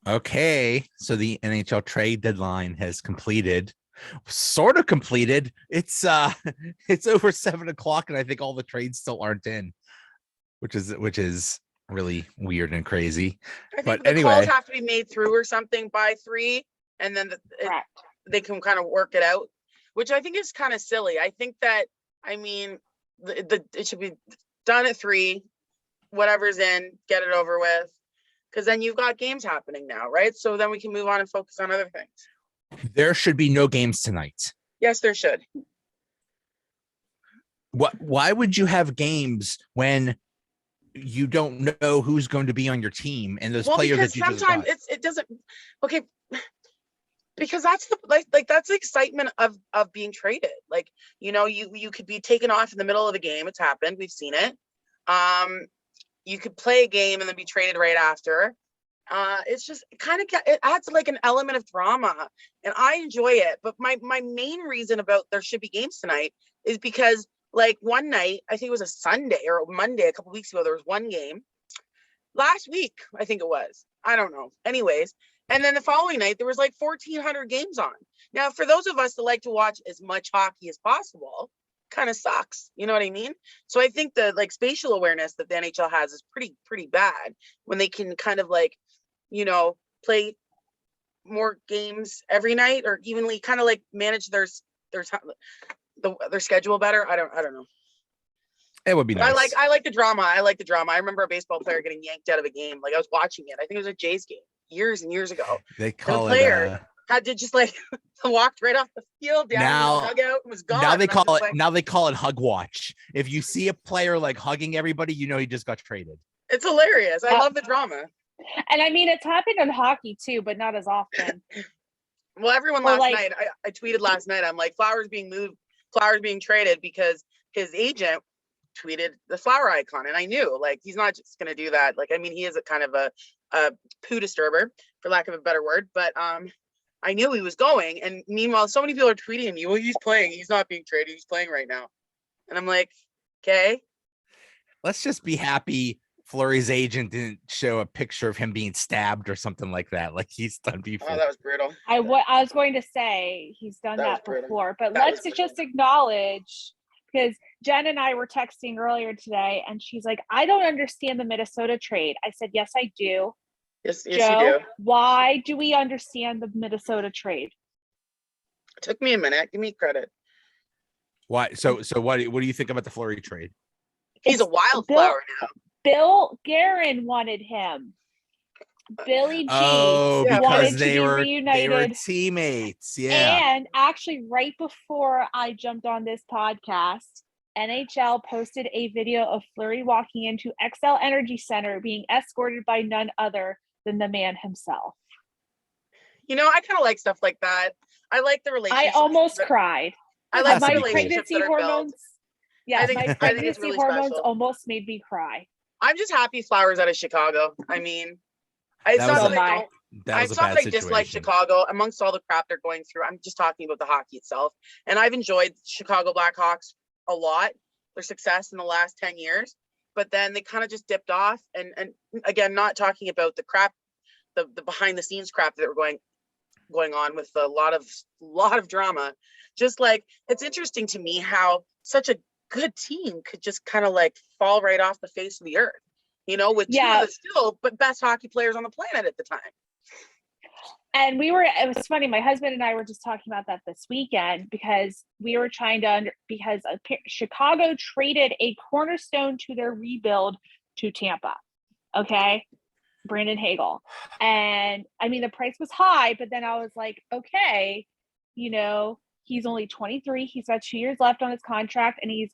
Okay, so the NHL trade deadline has completed, sort of completed. It's over 7 o'clock, and I think all the trades still aren't in, which is really weird and crazy. I But think the calls anyway, have to be made through or something by 3, and then Correct. they can kind of work it out, which I think is kind of silly. I think that, I mean, it should be done at 3, whatever's in, get it over with, because then you've got games happening now, right? So then we can move on and focus on other things. there should be no games tonight. Yes, there should. Why would you have games when you don't know who's going to be on your team and those players because that you just sometimes got? it doesn't. Okay, because that's the that's the excitement of being traded. Like, you could be taken off in the middle of a game. It's happened. We've seen it. You could play a game and then be traded right after. It's just it adds like an element of drama, and I enjoy it. But my main reason about there should be games tonight is because, like, one night, I think it was a Sunday or a Monday a couple weeks ago, there was one game. Last week, I think it was. I don't know. Anyways, and then the following night, there was like 1,400 games on. Now, for those of us that like to watch as much hockey as possible, kind of sucks. You know what I mean? So I think the spatial awareness that the NHL has is pretty bad when they can kind of play more games every night, or evenly kind of manage their schedule better. I don't know. It would be nice. I like the drama. I remember a baseball player getting yanked out of a game. Like, I was watching it. I think it was a Jays game years and years ago. They call the player had to just walked right off the field down in the dugout and was gone. Now they call it hug watch. If you see a player hugging everybody, you know he just got traded. It's hilarious. I love the drama. And I mean, it's happened in hockey too, but not as often. Well, everyone last night, I tweeted last night, I'm like, Flowers being traded because his agent tweeted the flower icon, and I knew he's not just gonna do that. I mean, he is a kind of a poo disturber, for lack of a better word, but I knew he was going. And meanwhile, so many people are tweeting me, well, he's playing, he's not being traded, he's playing right now. And I'm like, okay, let's just be happy Fleury's agent didn't show a picture of him being stabbed or something like that, like he's done before. Oh, that was brutal. I was going to say he's done that before, but let's just acknowledge, because Jen and I were texting earlier today, and she's like, I don't understand the Minnesota trade. I said, yes, I do. Yes, Joe, you do. Why do we understand the Minnesota trade? It took me a minute. Give me credit. Why? So what do you think about the Fleury trade? He's a wildflower now. Bill Guerin wanted him. Billy G because wanted they to be were reunited. They were teammates. Yeah. And actually, right before I jumped on this podcast, NHL posted a video of Fleury walking into XL Energy Center being escorted by none other than the man himself. I kind of like stuff like that. I like the relationship. I almost cried. I like my pregnancy hormones. Yeah, my pregnancy hormones almost made me cry. I'm just happy Flowers out of Chicago. I mean, it's not that I dislike Chicago. Amongst all the crap they're going through, I'm just talking about the hockey itself. And I've enjoyed Chicago Blackhawks a lot, their success in the last 10 years. But then they kind of just dipped off. And again, not talking about the crap, the behind the scenes crap that were going on with a lot of drama. Just it's interesting to me how such a good team could just kind of fall right off the face of the earth, with two of the still but best hockey players on the planet at the time. And it was funny, my husband and I were just talking about that this weekend, because we were trying to because Chicago traded a cornerstone to their rebuild to Tampa. Okay. Brandon Hagel. And I mean, the price was high, but then I was like, okay, he's only 23. He's got 2 years left on his contract, and his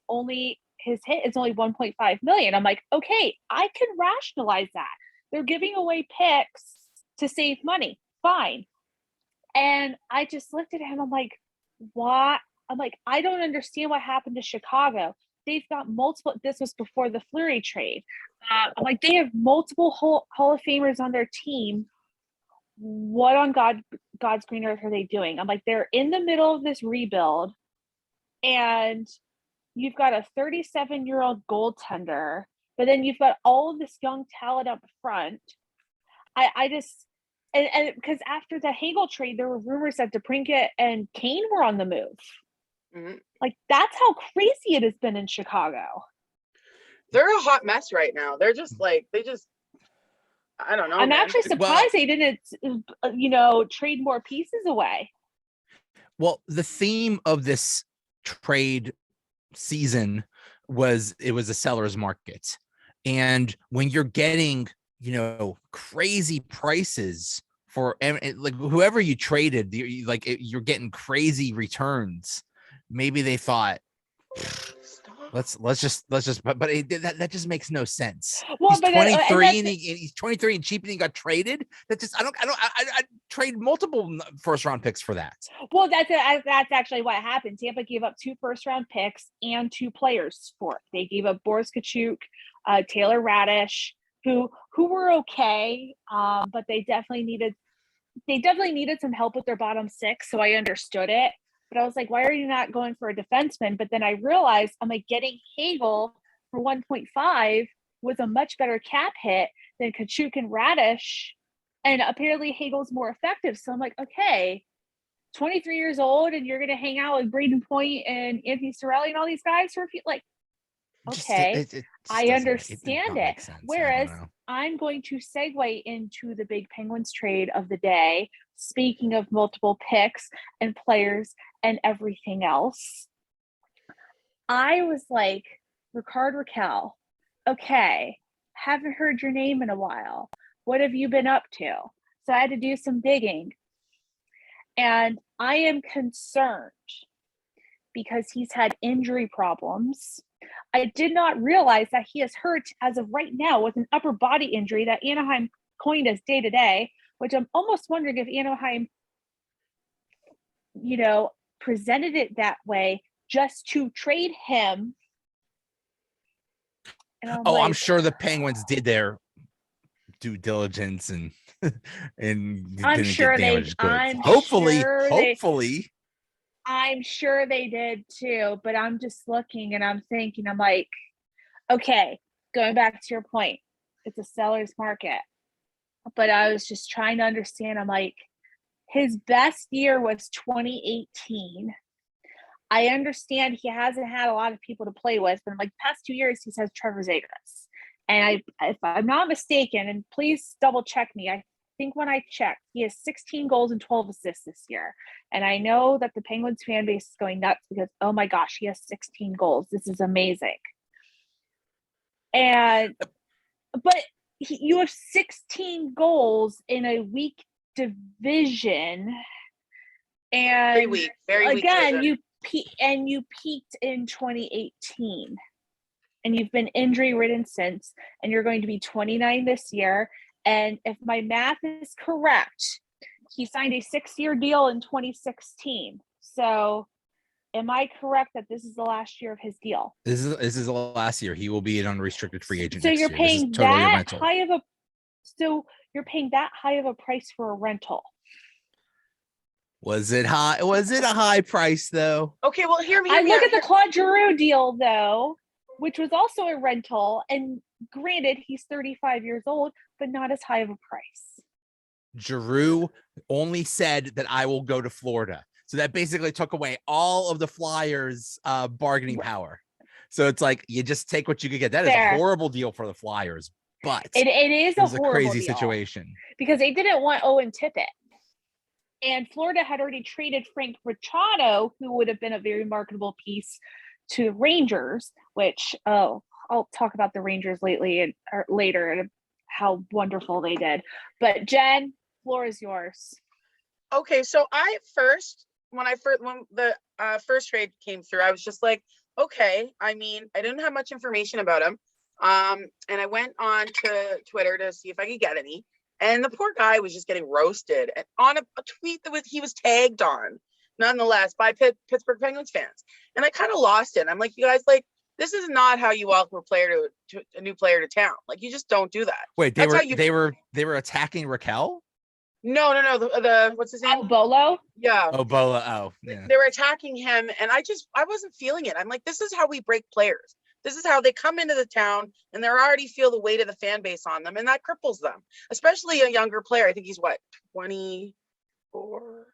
hit is only 1.5 million. I'm like, okay, I can rationalize that. They're giving away picks to save money. Fine. And I just looked at him. I'm like, what? I'm like, I don't understand what happened to Chicago. They've got multiple, this was before the Fleury trade. I'm like, they have multiple Hall of Famers on their team. What on God's green earth are they doing? I'm like, they're in the middle of this rebuild, and you've got a 37-year-old goaltender, but then you've got all of this young talent up front. and because after the Hagel trade, there were rumors that DeBrincat and Kane were on the move. Mhm. Like, that's how crazy it has been in Chicago. They're a hot mess right now. They're just like, I don't know. I'm man. actually surprised they didn't, trade more pieces away. Well, the theme of this trade season was a seller's market. And when you're getting, crazy prices for like whoever you traded, you're getting crazy returns. Maybe they thought, let's just but that just makes no sense. Well, He's but 23 and he's 23 and cheap and he got traded. That just I trade multiple first round picks for that. Well, that's actually what happened. Tampa gave up 2 first-round picks and 2 players for it. They gave up Boris Kachuk, Taylor Radish, who were okay, but they definitely needed some help with their bottom 6. So I understood it, but I was like, why are you not going for a defenseman? But then I realized I'm like, getting Hagel for 1.5 was a much better cap hit than Kachuk and Radish. And apparently Hagel's more effective. So I'm like, okay, 23 years old and you're going to hang out with Braden Point and Anthony Cirelli and all these guys for a few, like, okay, I understand it. Whereas I'm going to segue into the big Penguins trade of the day. Speaking of multiple picks and players and everything else, I was like, Rickard Rakell, okay, haven't heard your name in a while. What have you been up to? So I had to do some digging. And I am concerned because he's had injury problems. I did not realize that he is hurt as of right now with an upper body injury that Anaheim coined as day-to-day, which I'm almost wondering if Anaheim, presented it that way just to trade him. And I'm sure the Penguins did their due diligence and I'm sure they hopefully I'm sure they did too, but I'm just looking and I'm thinking, I'm like, okay, going back to your point, it's a seller's market. But I was just trying to understand, I'm like, his best year was 2018. I understand he hasn't had a lot of people to play with, but in like the past 2 years, he's had Trevor Zegras. And if I'm not mistaken, and please double check me, I think when I checked, he has 16 goals and 12 assists this year. And I know that the Penguins fan base is going nuts because, oh my gosh, he has 16 goals. This is amazing. But you have 16 goals in a weak division. And very weak again, you peaked in 2018. And you've been injury-ridden since, and you're going to be 29 this year. And if my math is correct, he signed a 6-year deal in 2016. So am I correct that this is the last year of his deal? This is the last year. He will be an unrestricted free agent. So next you're year. paying that high of a price for a rental. Was it high? Was it a high price though? Okay, well, hear me look out. At the Claude Giroux deal though, which was also a rental, and granted, he's 35 years old, but not as high of a price. Giroux only said that I will go to Florida. So that basically took away all of the Flyers' bargaining power. So it's like, you just take what you could get. That is a horrible deal for the Flyers, but it is a crazy situation because they didn't want Owen Tippett. And Florida had already traded Frank Machado, who would have been a very marketable piece to the Rangers, which, I'll talk about the Rangers later and how wonderful they did. But Jen, floor is yours. Okay, so when the first trade came through, I was just like, okay, I mean, I didn't have much information about him. And I went on to Twitter to see if I could get any. And the poor guy was just getting roasted on a tweet that he was tagged on, nonetheless, by Pittsburgh Penguins fans. And I kind of lost it. I'm like, you guys, like, this is not how you welcome a new player to town. Like, you just don't do that. Wait, they were attacking Rakell? No. The what's his name? Oh, Bolo? Yeah. Oh, Bolo. Oh, yeah. They were attacking him, and I wasn't feeling it. I'm like, this is how we break players. This is how they come into the town and they already feel the weight of the fan base on them, and that cripples them, especially a younger player. I think he's what, 24?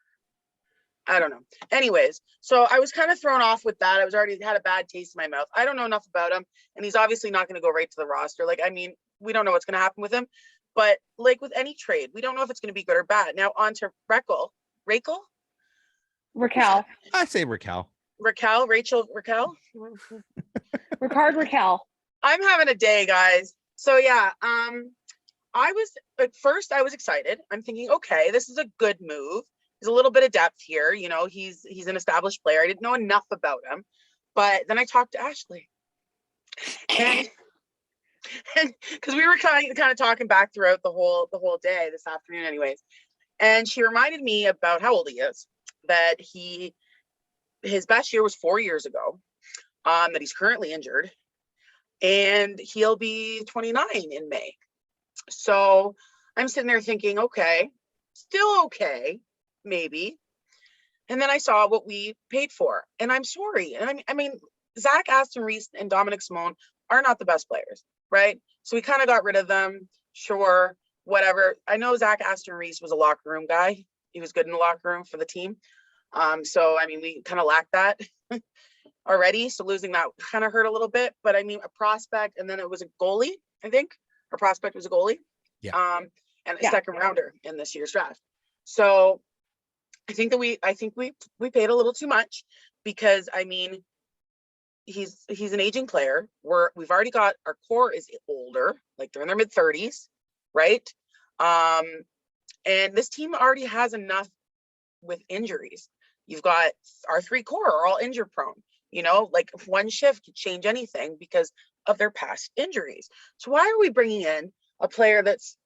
I don't know. Anyways, so I was kind of thrown off with that. I was already had a bad taste in my mouth. I don't know enough about him, and he's obviously not going to go right to the roster. Like, I mean, we don't know what's going to happen with him, but like with any trade, we don't know if it's going to be good or bad. Now on to Rakell. Rakell. I say Rakell. Rakell. Rickard Rakell. I'm having a day, guys. So yeah, I was at first I was excited. I'm thinking, okay, this is a good move. There's a little bit of depth here. You know, he's an established player. I didn't know enough about him, but then I talked to Ashley, and because we were kind of talking back throughout the whole day this afternoon, anyways, and she reminded me about how old he is. That his best year was 4 years ago. That he's currently injured, and he'll be 29 in May. So I'm sitting there thinking, okay, still okay, maybe. And then I saw what we paid for, and I'm sorry. And I mean, Zach Aston Reese and Dominic Simone are not the best players, right? So we kind of got rid of them. Sure, whatever. I know Zach Aston Reese was a locker room guy. He was good in the locker room for the team. So I mean, we kind of lacked that already. So losing that kind of hurt a little bit. But I mean, a prospect, and then it was a goalie. I think our prospect was a goalie. Yeah. And a second rounder in this year's draft. So I think we paid a little too much, because I mean, he's an aging player. We've already got, our core is older, like they're in their mid-30s, right? And this team already has enough with injuries. You've got our three core are all injury prone, you know, like one shift could change anything because of their past injuries. So why are we bringing in a player that's,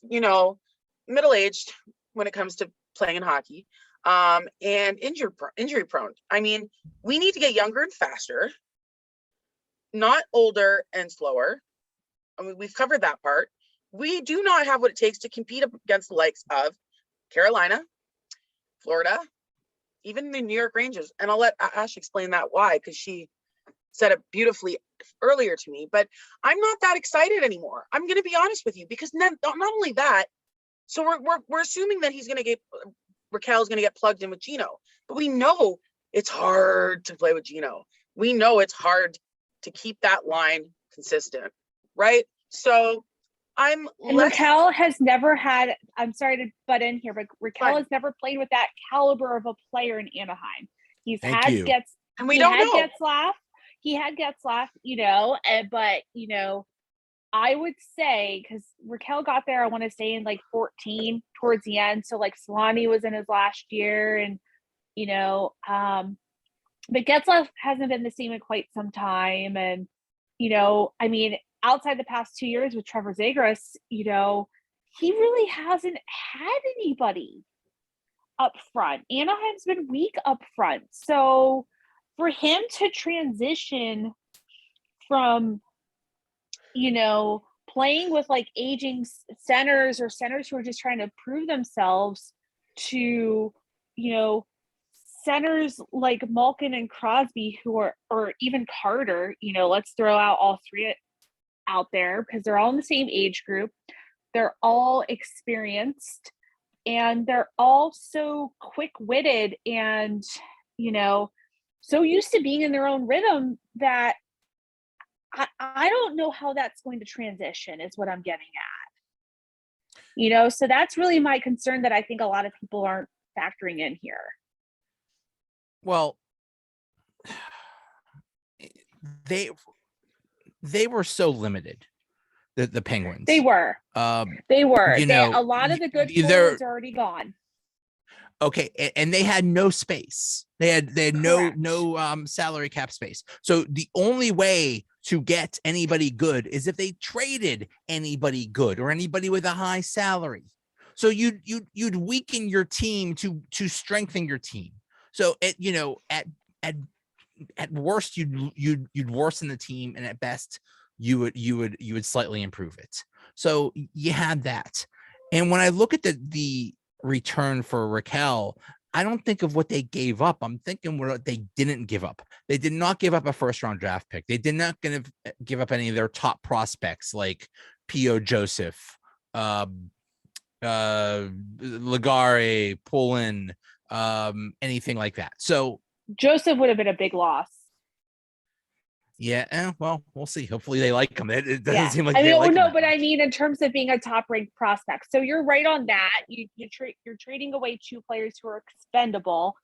you know, middle-aged when it comes to playing in hockey, and injury prone? I mean, we need to get younger and faster, not older and slower. I mean, we've covered that part. We do not have what it takes to compete against the likes of Carolina, Florida, even the New York Rangers. And I'll let Ash explain that why, because she said it beautifully earlier to me. But I'm not that excited anymore. I'm going to be honest with you, because not only that, so we're assuming that Rakell's going to get plugged in with Gino, but we know it's hard to play with Gino. We know it's hard to keep that line consistent, right? So Rakell has never had, I'm sorry to butt in here, but Rakell has never played with that caliber of a player in Anaheim. He had Getzlaf, you know, but, you know, I would say, because Rakell got there, I want to say in like 14 towards the end. So like Solani was in his last year, and, you know, but Getzlaf hasn't been the same in quite some time. And, you know, I mean, outside the past 2 years with Trevor Zegras, you know, he really hasn't had anybody up front. Anaheim's been weak up front. So for him to transition from, you know, playing with like aging centers or centers who are just trying to prove themselves to, you know, centers like Malkin and Crosby, who are, or even Carter, you know, let's throw out all three out there because they're all in the same age group. They're all experienced, and they're all so quick-witted and, you know, so used to being in their own rhythm that I don't know how that's going to transition, is what I'm getting at. You know, so that's really my concern that I think a lot of people aren't factoring in here. Well, they were so limited, the Penguins. They were. You know, a lot of the good forwards are already gone. Okay, and they had no space. They had no salary cap space. So the only way to get anybody good is if they traded anybody good or anybody with a high salary. So you'd weaken your team to strengthen your team. So at worst you'd worsen the team, and at best you would slightly improve it. So you had that. And when I look at the return for Rakell, I don't think of what they gave up. I'm thinking what they didn't give up. They did not give up a first round draft pick. They did not give up any of their top prospects like P.O. Joseph, Ligare, Pullen, anything like that. So Joseph would have been a big loss. yeah, well, we'll see. Hopefully they like him. It doesn't seem like I they mean, like him no, that but much. I mean, in terms of being a top ranked prospect. So you're right on that. You're trading away 2 players who are expendable.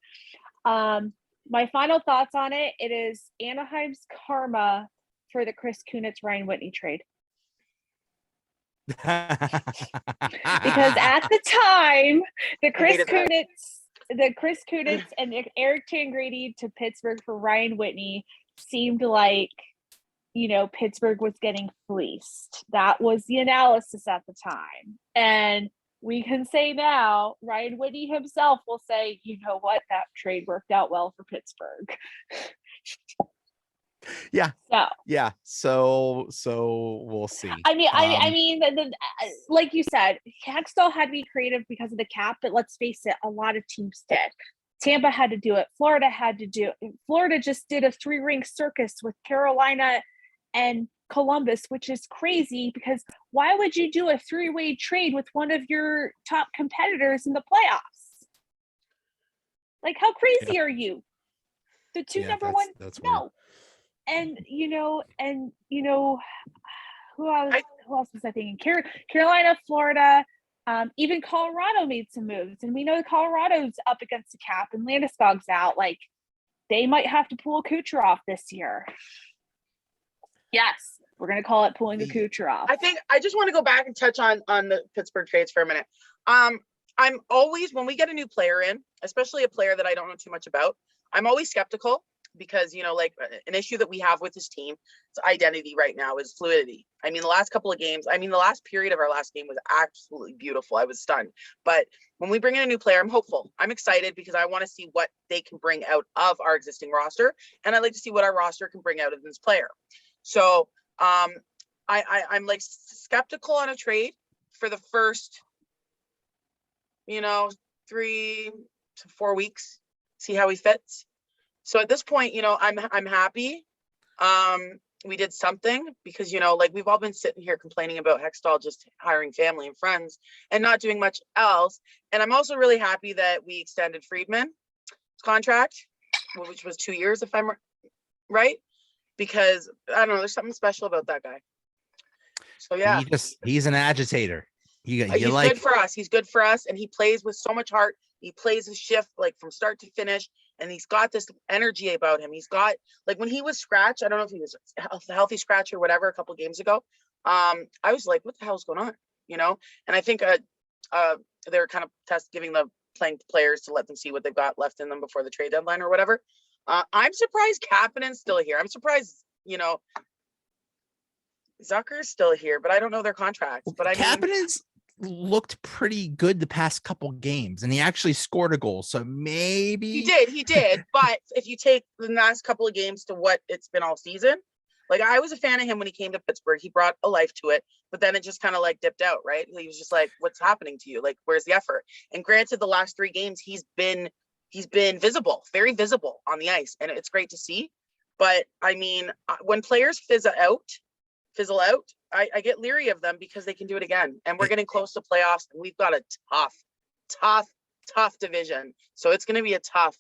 My final thoughts on it is Anaheim's karma for the Chris Kunitz Ryan Whitney trade. Because at the time, the Chris Kunitz and Eric Tangradi to Pittsburgh for Ryan Whitney seemed like, Pittsburgh was getting fleeced. That was the analysis at the time. And we can say now, Ryan Whitney himself will say, you know what, that trade worked out well for Pittsburgh. Yeah. So yeah. So we'll see. I mean, like you said, Hextall had to be creative because of the cap, but let's face it, a lot of teams did. Tampa had to do it. Florida had to do it. Florida just did a 3-ring circus with Carolina and Columbus, which is crazy because why would you do a 3-way trade with one of your top competitors in the playoffs? Like, how crazy are you? The two number one, that's no. weird. And who else was I thinking? Carolina, Florida, even Colorado made some moves, and we know Colorado's up against the cap, and Landeskog's out. Like, they might have to pull Kucherov this year. Yes, we're going to call it pulling a Kucherov. I think I just want to go back and touch on the Pittsburgh trades for a minute. I'm always, when we get a new player in, especially a player that I don't know too much about, I'm always skeptical because, like an issue that we have with this team, its identity right now is fluidity. I mean, the last couple of games, the last period of our last game was absolutely beautiful. I was stunned. But when we bring in a new player, I'm hopeful. I'm excited because I want to see what they can bring out of our existing roster. And I'd like to see what our roster can bring out of this player. So I'm like skeptical on a trade for the first, 3 to 4 weeks, see how he fits. So at this point, I'm happy. We did something because, we've all been sitting here complaining about Hextall just hiring family and friends and not doing much else. And I'm also really happy that we extended Friedman's contract, which was 2 years, if I'm right. Because I don't know, there's something special about that guy. So yeah, he's an agitator. He's good for us. He's good for us, and he plays with so much heart. He plays his shift like from start to finish, and he's got this energy about him. He's got, like, when he was scratch, I don't know if he was a healthy scratch or whatever a couple of games ago. I was like, what the hell's going on? And I think they're kind of giving the players to let them see what they've got left in them before the trade deadline or whatever. I'm surprised Kapanen's still here. I'm surprised, Zucker's still here, but I don't know their contracts. But Kapanen's looked pretty good the past couple games, and he actually scored a goal. So maybe he did. But if you take the last couple of games to what it's been all season, like, I was a fan of him when he came to Pittsburgh. He brought a life to it, but then it just kind of like dipped out, right? He was just like, what's happening to you? Like, where's the effort? And granted, the last 3 games, he's been visible, very visible on the ice, and it's great to see. But I mean, when players fizzle out, I get leery of them because they can do it again. And we're getting close to playoffs, and we've got a tough division. So it's going to be a tough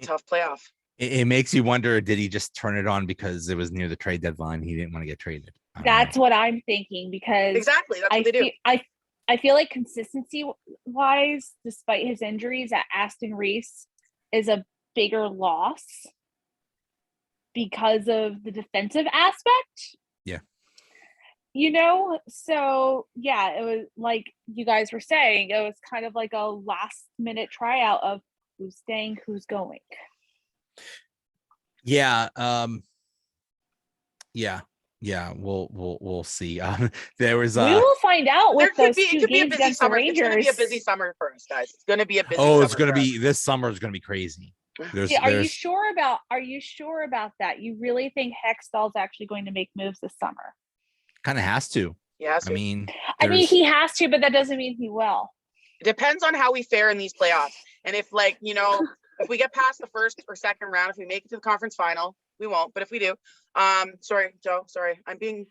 playoff. It makes you wonder, did he just turn it on because it was near the trade deadline? He didn't want to get traded. That's what I'm thinking, because exactly that's what they do. I feel like consistency wise, despite his injuries, that Aston Reese is a bigger loss because of the defensive aspect. Yeah. So yeah, it was like you guys were saying, it was kind of like a last minute tryout of who's staying, who's going. Yeah. Yeah. We'll see. There was we will find out with those it could be a busy summer. It's going to be a busy summer for us, guys. It's going to be a busy summer. It's going to be, this summer is going to be crazy. Are you sure about that? You really think Hextall's actually going to make moves this summer? Kind of has to. Yeah. I mean, he has to, but that doesn't mean he will. It depends on how we fare in these playoffs. And if if we get past the first or second round, if we make it to the conference final, we won't, but if we do, sorry, Joe, sorry, I'm being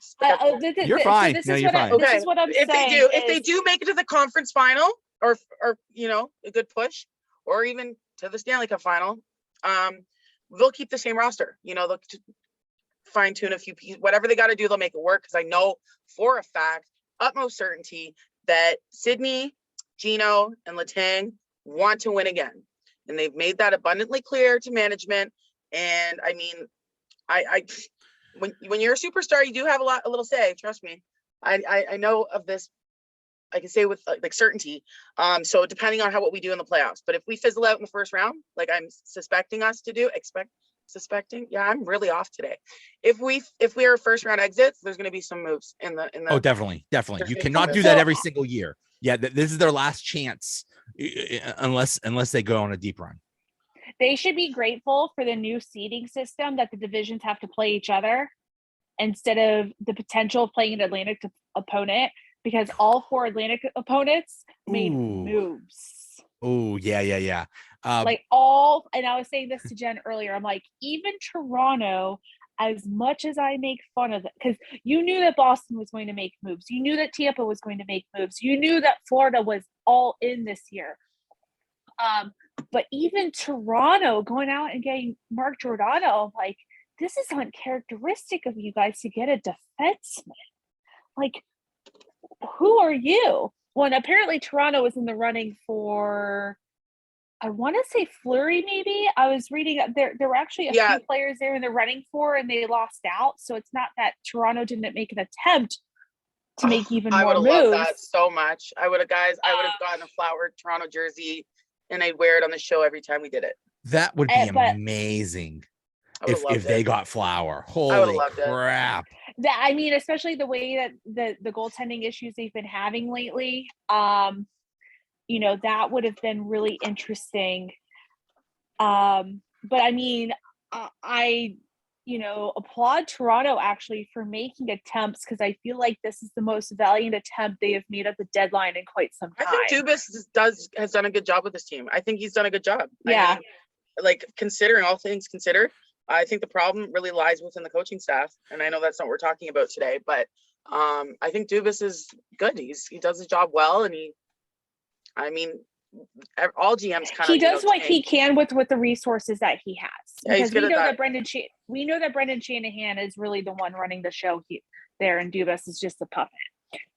You're fine. This No, is you're what fine. this is what I'm if saying. they do make it to the conference final or a good push or even to the Stanley Cup final, they'll keep the same roster. They'll fine tune a few pieces, whatever they got to do, they'll make it work. Because I know for a fact, utmost certainty, that Sydney, Gino, and Letang want to win again, and they've made that abundantly clear to management. And I mean, when you're a superstar, you do have a little say. Trust me, I know of this. I can say with like certainty. So depending on what we do in the playoffs, but if we fizzle out in the first round, like I'm suspecting us to do, yeah, I'm really off today. If we are first round exits, there's going to be some moves in the. Oh, definitely. You cannot do that every single year. Yeah, this is their last chance, unless they go on a deep run. They should be grateful for the new seeding system that the divisions have to play each other instead of the potential of playing an Atlantic opponent, because all 4 Atlantic opponents made moves. Oh, yeah. And I was saying this to Jen earlier, I'm like, even Toronto, as much as I make fun of it, because you knew that Boston was going to make moves. You knew that Tampa was going to make moves. You knew that Florida was all in this year. But even Toronto going out and getting Mark Giordano, like, this is uncharacteristic of you guys to get a defenseman. Like, who are you? Well, and apparently Toronto was in the running for, I want to say Fleury, maybe. I was reading there were actually a few players there in the running for, and they lost out. So it's not that Toronto didn't make an attempt to make even more moves. I would have loved that so much. I would have gotten a flowered Toronto jersey, and I'd wear it on the show every time we did it. That would be amazing if they got Flower. Holy crap. That, I mean, especially the way that the goaltending issues they've been having lately, that would have been really interesting. But I mean, I applaud Toronto actually for making attempts, because I feel like this is the most valiant attempt they have made at the deadline in quite some time. I think Dubas has done a good job with this team. I think he's done a good job. Yeah. I mean, considering all things considered, I think the problem really lies within the coaching staff. And I know that's not what we're talking about today, but I think Dubas is good. He does his job well. And all GMs he does what he can with the resources that he has. Yeah, because we know that Brendan Shanahan is really the one running the show there, and Dubas is just a puppet.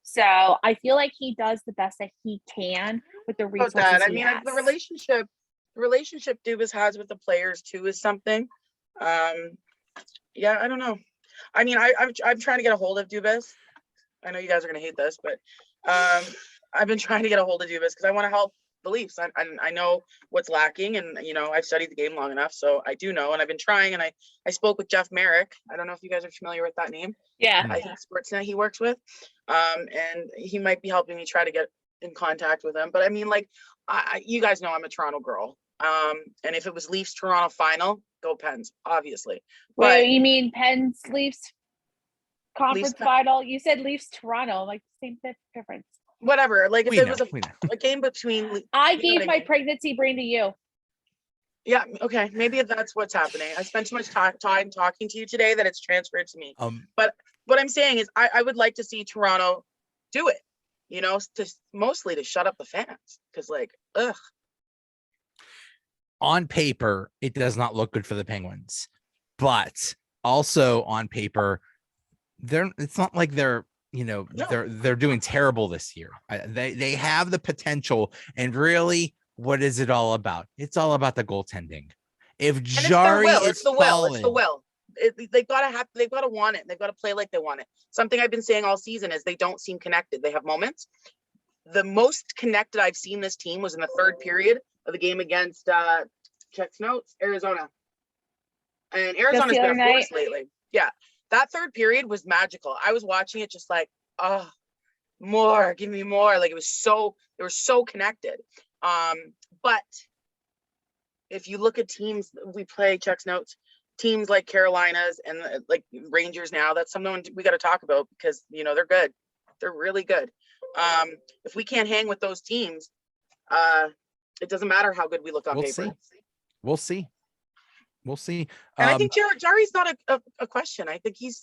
So I feel like he does the best that he can with the resources he has. The relationship Dubas has with the players too is something. I don't know. I mean, I'm trying to get a hold of Dubas. I know you guys are going to hate this, but I've been trying to get a hold of Dubas because I want to help the Leafs. I know what's lacking, and I've studied the game long enough, so I do know. And I've been trying, and I spoke with Jeff Merrick. I don't know if you guys are familiar with that name. Yeah, I think Sportsnet he works with, and he might be helping me try to get in contact with him. But I mean, you guys know I'm a Toronto girl, and if it was Leafs Toronto final, go Pens, obviously. But you mean Pens Leafs conference final? You said Leafs Toronto, like same difference. Whatever, if it was a game between. I gave my pregnancy brain to you. Yeah, okay, maybe that's what's happening. I spent too much time talking to you today that it's transferred to me. But what I'm saying is I would like to see Toronto do it, mostly to shut up the fans, because ugh. On paper, it does not look good for the Penguins, but also on paper, it's not like they're they're doing terrible this year. They have the potential, and really, what is it all about? It's all about the goaltending. If Jari it's the will. They've got to want it. They've got to play like they want it. Something I've been saying all season is they don't seem connected. They have moments. The most connected I've seen this team was in the third period of the game against Arizona. And Arizona's been a force lately. Yeah. That third period was magical. I was watching it just more, give me more. They were so connected. But if you look at teams, we play checks notes, teams like Carolinas and Rangers now, that's someone we got to talk about because, they're good. They're really good. If we can't hang with those teams, it doesn't matter how good we look on We'll paper. see. We'll see. We'll see. And I think Jari's not a question. I think he's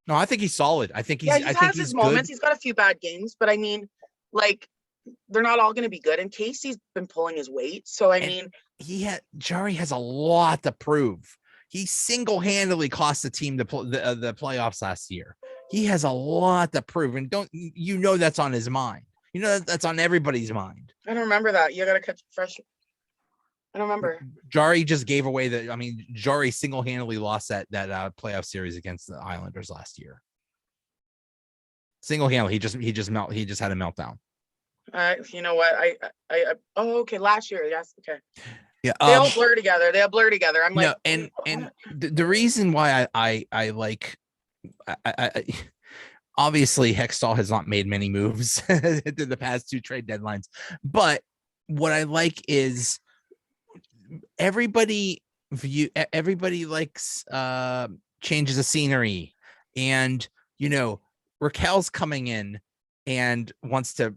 no, I think he's solid. I think he's yeah, I he think has he's his good. moments. He's got a few bad games, but I mean, like, they're not all going to be good. And Casey's been pulling his weight. So I mean, Jari has a lot to prove. He single-handedly cost the team the playoffs last year. He has a lot to prove, and that's on his mind. That's on everybody's mind. I don't remember that. You got to catch fresh. I don't remember. Jari just gave away Jari single-handedly lost that playoff series against the Islanders last year. Single-handedly, he just had a meltdown. You know what? Okay, last year, yes, okay. Yeah, they all blur together. I'm like, no, and the reason why I like, obviously Hextall has not made many moves in the past 2 trade deadlines, but what I like is everybody likes changes of scenery, and Rakell's coming in and wants to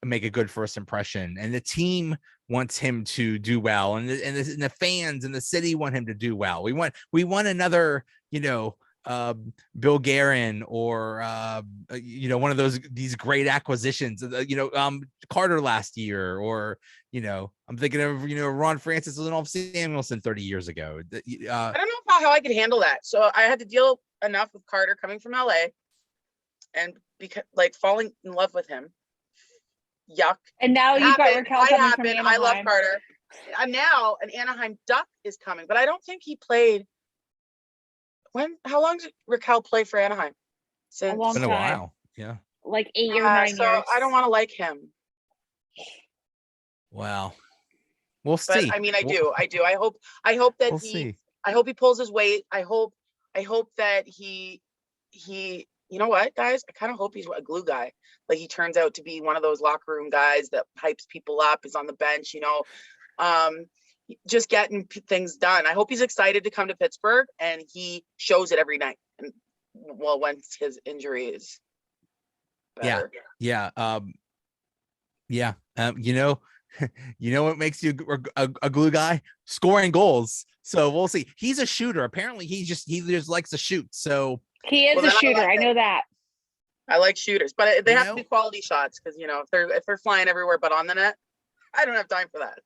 make a good first impression, and the team wants him to do well, and the fans and the city want him to do well. We want another Bill Guerin or one of these great acquisitions, Carter last year, or I'm thinking of Ron Francis and Olaf Samuelson 30 years ago. I don't know how I could handle that. So I had to deal enough with Carter coming from LA and falling in love with him. Yuck. And now you've got Rakell coming from Anaheim. I love Carter. And now an Anaheim Duck is coming, but I don't think he played. How long did Rakell play for Anaheim? Since a long time. Been a while. Yeah. Like 8 or 9 years. So I don't want to like him. Well, we'll see. I mean, I do. I hope that I hope he pulls his weight. I hope that he you know what, guys? I kind of hope he's a glue guy. Like, he turns out to be one of those locker room guys that hypes people up, is on the bench, just getting things done. I hope he's excited to come to Pittsburgh and he shows it every night. And once his injury is better. Yeah. What makes you a glue guy? Scoring goals. So we'll see. He's a shooter. Apparently he just likes to shoot. So he is a shooter. I know that. I like shooters, but they have to be quality shots, because if they're flying everywhere but on the net, I don't have time for that.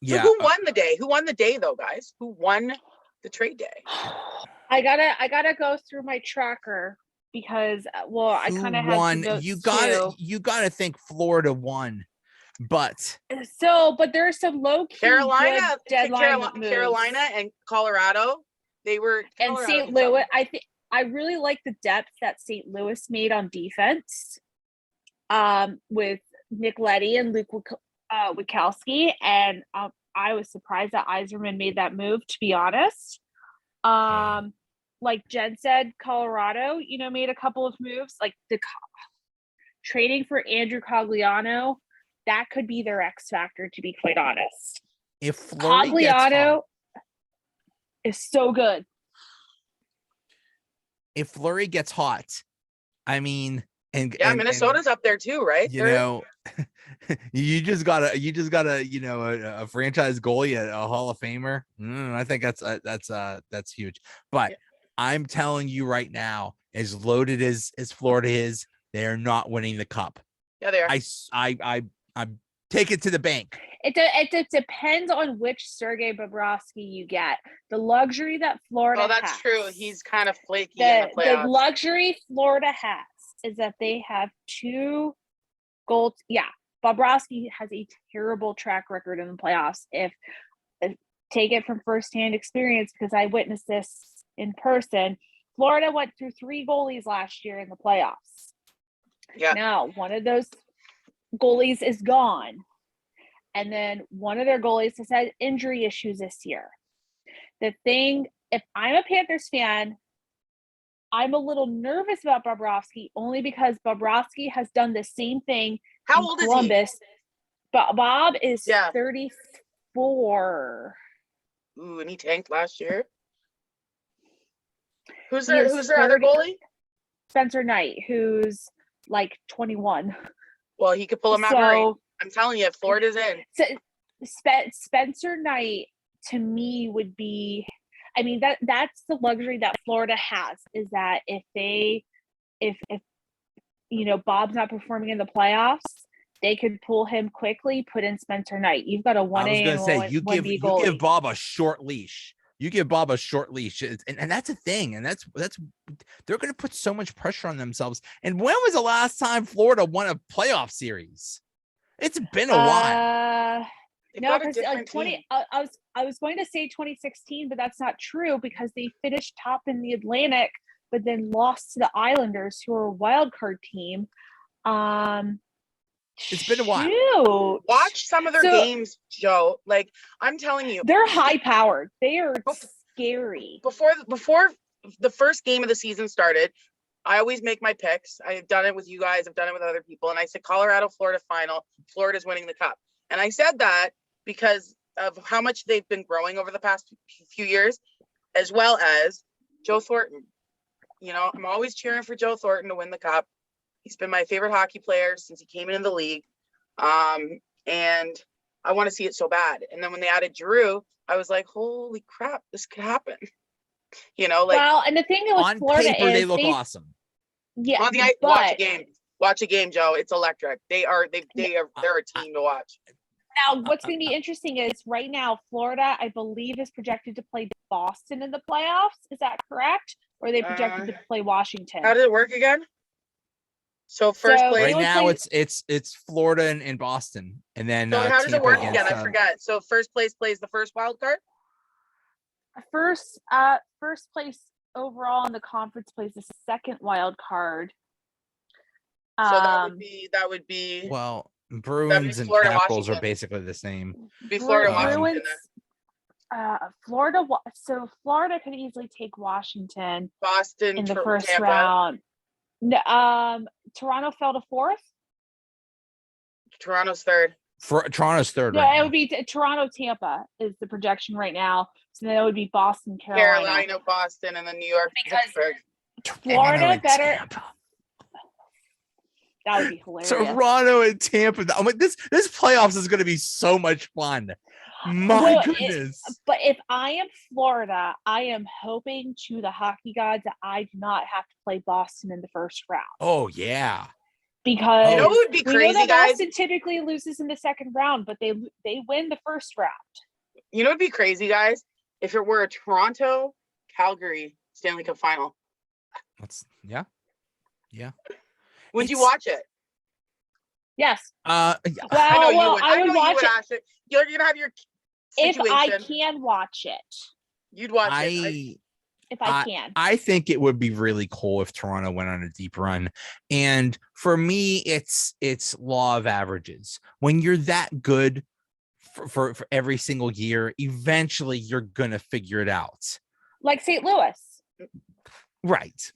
Yeah. So who won the day? Who won the day, though, guys? Who won the trade day? I gotta go through my tracker, because I kind of had to you gotta think Florida won, but there's some low key Carolina and Colorado. They were and St. Louis. I really like the depth that St. Louis made on defense, with Nick Leddy and Luke Witkowski, and I was surprised that Yzerman made that move, to be honest. Like Jen said, Colorado, made a couple of moves, like the trading for Andrew Cogliano. That could be their X factor, to be quite honest. If Fleury Cogliano is so good. If Fleury gets hot, I mean, Minnesota's up there too, right? You just got a franchise goalie, a Hall of Famer. I think that's huge. But I'm telling you right now, as loaded as Florida is, they are not winning the cup. Yeah, they are. I take it to the bank. It depends on which Sergei Bobrovsky you get. The luxury that Florida has. Oh, that's true. He's kind of flaky in the playoffs. The luxury Florida has is that they have 2 goals. Yeah, Bobrovsky has a terrible track record in the playoffs. If take it from firsthand experience, because I witnessed this in person. Florida went through 3 goalies last year in the playoffs. Yeah. Now, one of those goalies is gone. And then one of their goalies has had injury issues this year. The thing, if I'm a Panthers fan, I'm a little nervous about Bobrovsky, only because Bobrovsky has done the same thing. How old Columbus. Is he? Bob is 34. Ooh, and he tanked last year. Who's their other goalie? Spencer Knight, who's like 21. Well, he could pull a Matt Murray. So I'm telling you, Florida's in. Spencer Knight to me would be, I mean, that's the luxury that Florida has, is that if Bob's not performing in the playoffs, they could pull him quickly, put in Spencer Knight. You've got a 1A. I was going to say, you give goalie. Bob a short leash. You give Bob a short leash, and that's a thing. And that's they're going to put so much pressure on themselves. And when was the last time Florida won a playoff series? It's been a while. No, because I was going to say 2016, but that's not true because they finished top in the Atlantic, but then lost to the Islanders, who are a wild card team. It's been a while. Watch some of their games, Joe. Like, I'm telling you, they're high powered. They are scary. Before the first game of the season started, I always make my picks. I've done it with you guys. I've done it with other people. And I said, Colorado, Florida final. Florida's winning the cup. And I said that because of how much they've been growing over the past few years, as well as Joe Thornton. I'm always cheering for Joe Thornton to win the cup. He's been my favorite hockey player since he came into the league. And I want to see it so bad. And then when they added Giroux, I was like, holy crap, this could happen. Well, and the thing with on Florida paper, is they look awesome. Yeah, on the ice, watch a game, Joe. It's electric. They're a team to watch. Now, what's going to be interesting is right now, Florida, I believe, is projected to play Boston in the playoffs. Is that correct? Or are they projected to play Washington? How did it work again? So first place right now, it's Florida and Boston, and then so how does it work again? I forget. forgot. So first place plays the first wild card. First place overall in the conference plays the second wild card. So that would be well, Bruins and Florida, Capitals Washington. are basically the same. Be Florida, Washington. Florida. So Florida could easily take Washington, Boston in the first Tampa. round. Toronto fell to fourth. Toronto's third. Toronto's third. No, right it now. would be Toronto, Tampa is the projection right now. So then it would be Boston, Carolina, Boston, and then New York. Because Pittsburgh. Florida better. Tampa. That would be hilarious. Toronto and Tampa. I'm like, this playoffs is going to be so much fun. My goodness. But if I am Florida, I am hoping to the hockey gods that I do not have to play Boston in the first round. Oh yeah. Because it would be crazy, we know that guys. Boston typically loses in the second round, but they win the first round. You know what'd be crazy, guys? If it were a Toronto Calgary Stanley Cup final. Yeah. Would you watch it? Yes. I know you would. I would watch it. Ash it. You're gonna have your situation. If I can watch it. You'd watch it. If I can. I think it would be really cool if Toronto went on a deep run. And for me, it's law of averages. When you're that good for every single year, eventually you're gonna figure it out. Like St. Louis. Right.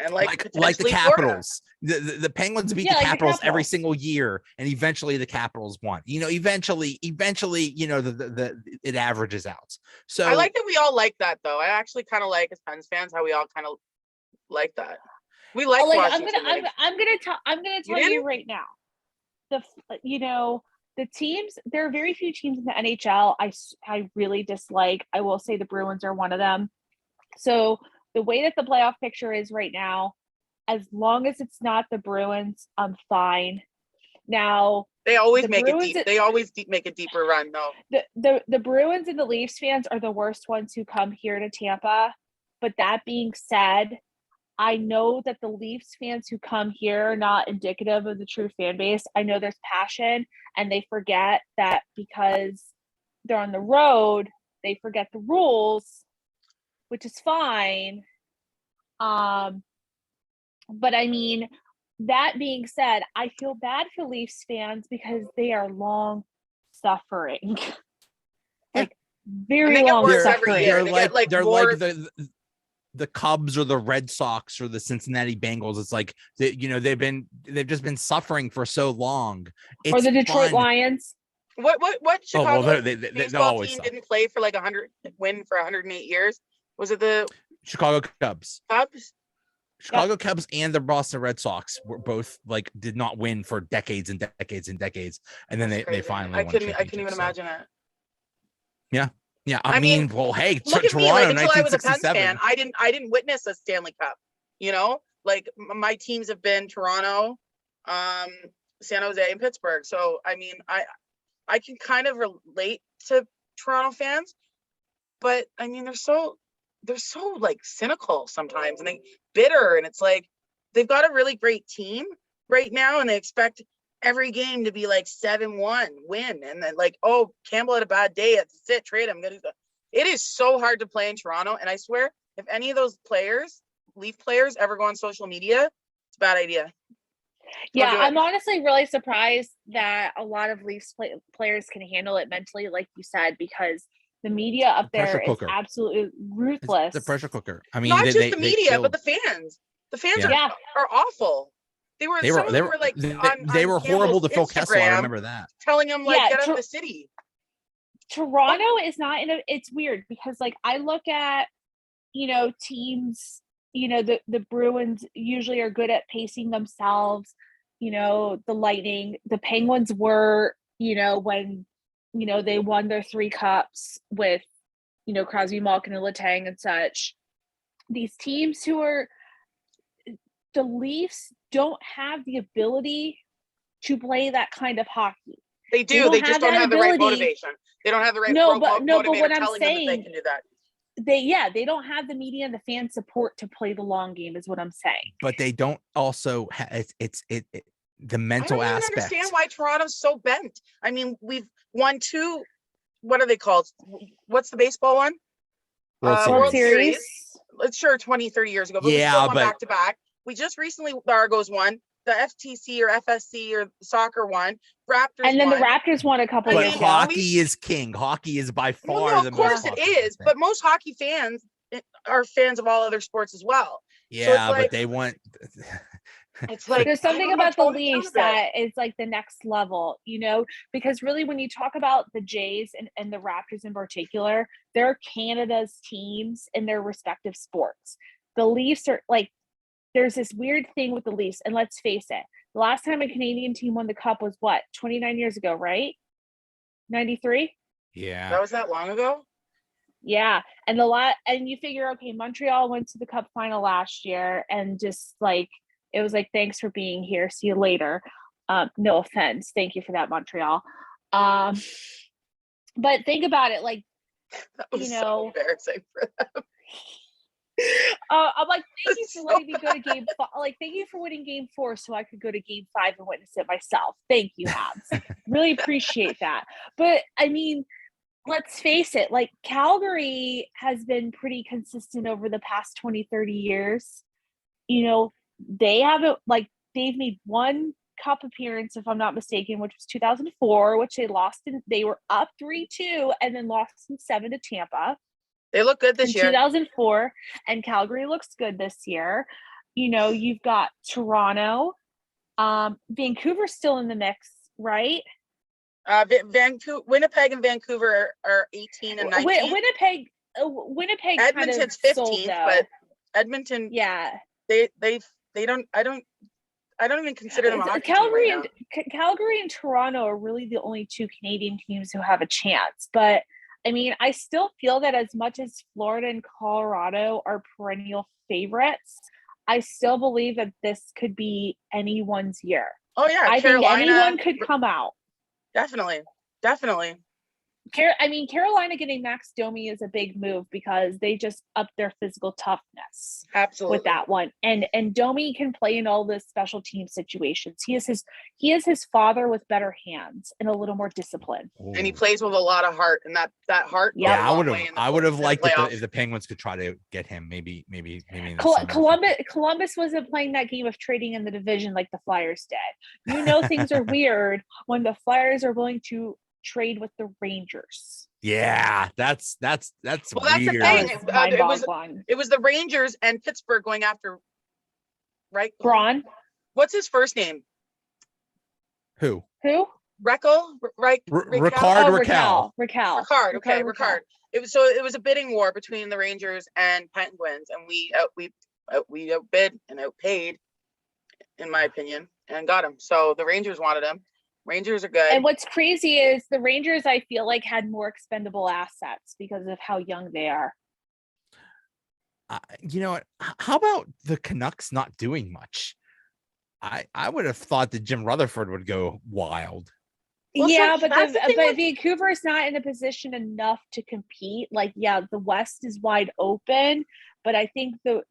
And like the Capitals. The Penguins beat the Capitals every single year, and eventually the Capitals won. Eventually, it averages out. So I like that we all like that, though. I actually kind of like, as Pens fans, how we all kind of like that. We like Washington. I'm gonna tell you right now. The teams. There are very few teams in the NHL I really dislike. I will say the Bruins are one of them. So the way that the playoff picture is right now, as long as it's not the Bruins, I'm fine. Now they always make it deep. They always make a deeper run, though. The Bruins and the Leafs fans are the worst ones who come here to Tampa. But that being said, I know that the Leafs fans who come here are not indicative of the true fan base. I know there's passion, and they forget that because they're on the road, they forget the rules, which is fine. But I mean, that being said, I feel bad for Leafs fans because they are long suffering. Very long suffering. They're like the Cubs or the Red Sox or the Cincinnati Bengals. It's like they've just been suffering for so long. Or the Detroit Lions. What Chicago they always team suck. didn't play for like 100 win for 108 years? Was it the Chicago Cubs? Chicago Cubs and the Boston Red Sox were both like did not win for decades and decades and decades, and then they Crazy. finally I won. couldn't even championships, so. imagine it. Yeah. I mean, Well, hey, Look at Toronto, me, like until I was a Pens 1967. fan, I didn't witness a Stanley Cup. Like my teams have been Toronto, San Jose, and Pittsburgh. So I mean, I can kind of relate to Toronto fans, but I mean they're so like cynical sometimes, and they bitter, and it's like they've got a really great team right now, and they expect every game to be like 7-1 win, and then like, oh, Campbell had a bad day, that's it, trade him. It is so hard to play in Toronto, and I swear if any of those players, Leaf players, ever go on social media, it's a bad idea. Yeah, I'm honestly really surprised that a lot of Leafs players can handle it mentally, like you said, because the media up there is absolutely ruthless. It's the pressure cooker. I mean, not just the media, but the fans. The fans are awful. They were horrible to Phil Kessel. I remember that. Telling him like get out of the city. Toronto is not it's weird because like I look at, teams, the Bruins usually are good at pacing themselves, the Lightning, the Penguins were, when, they won their 3 cups with, Crosby, Malkin, and Letang and such. These teams who are the Leafs don't have the ability to play that kind of hockey. They do. They just don't have the right motivation. They don't have the right motivator but what I'm telling saying, them that they can do that. They don't have the media and the fan support to play the long game is what I'm saying. But they don't also it's the mental aspect. I don't even understand why Toronto's so bent. I mean, we've won 2, what are they called? What's the baseball one? World Series. It's sure 20, 30 years ago, but we still won back to back. We just recently, the Argos won, the FTC or FSC or soccer won, Raptors and then won. The Raptors won a couple years ago. But hockey is king. Hockey is by far the most. Of course it is, but most hockey fans are fans of all other sports as well. Yeah, so but they want. It's like there's something about the Leafs that is like the next level, because really when you talk about the Jays and the Raptors in particular, they're Canada's teams in their respective sports. The Leafs are like, there's this weird thing with the Leafs, and let's face it, the last time a Canadian team won the cup was what, 29 years ago, right? 93? Yeah. That was that long ago? Yeah. And and you figure, okay, Montreal went to the cup final last year, and just like, it was like, thanks for being here. See you later. No offense. Thank you for that, Montreal. But think about it, like, that was so embarrassing for them. I'm like, thank you for letting me go to game 5. Like, thank you for winning game 4 so I could go to game 5 and witness it myself. Thank you, Habs. Really appreciate that. But I mean, let's face it, like Calgary has been pretty consistent over the past 20, 30 years. They haven't, like, they've made 1 cup appearance, if I'm not mistaken, which was 2004, which they were up 3-2 and then lost in 7 to Tampa. They look good this year. 2004, and Calgary looks good this year. You've got Toronto, Vancouver's still in the mix, right? Winnipeg and Vancouver are 18 and 19. Winnipeg. Edmonton's 15th, but Edmonton. Yeah. They don't. I don't even consider them a hockey Calgary team right and Calgary and Toronto are really the only 2 Canadian teams who have a chance, but. I mean, I still feel that as much as Florida and Colorado are perennial favorites, I still believe that this could be anyone's year. Oh, yeah. I think anyone could come out. Definitely. Carolina getting Max Domi is a big move because they just upped their physical toughness. Absolutely. With that one. And Domi can play in all the special team situations. He is his father with better hands and a little more discipline. Ooh. And he plays with a lot of heart, and that heart. Yeah, I would have liked it if the Penguins could try to get him. Maybe. Columbus wasn't playing that game of trading in the division like the Flyers did. Things are weird when the Flyers are willing to trade with the Rangers. Yeah, that's well, weird. That's the thing. It was the Rangers and Pittsburgh going after, right? Braun. What's his first name? Who? Rakell, right? Rickard Rakell. Rickard. Okay, Rickard. It was a bidding war between the Rangers and Penguins, and we we outbid and outpaid, in my opinion, and got him. So the Rangers wanted him. Rangers are good. And what's crazy is the Rangers, I feel like, had more expendable assets because of how young they are. You know what? How about the Canucks not doing much? I would have thought that Jim Rutherford would go wild. Well, yeah, so but that's the thing with- Vancouver is not in a position enough to compete. Like, yeah, the West is wide open, but I think the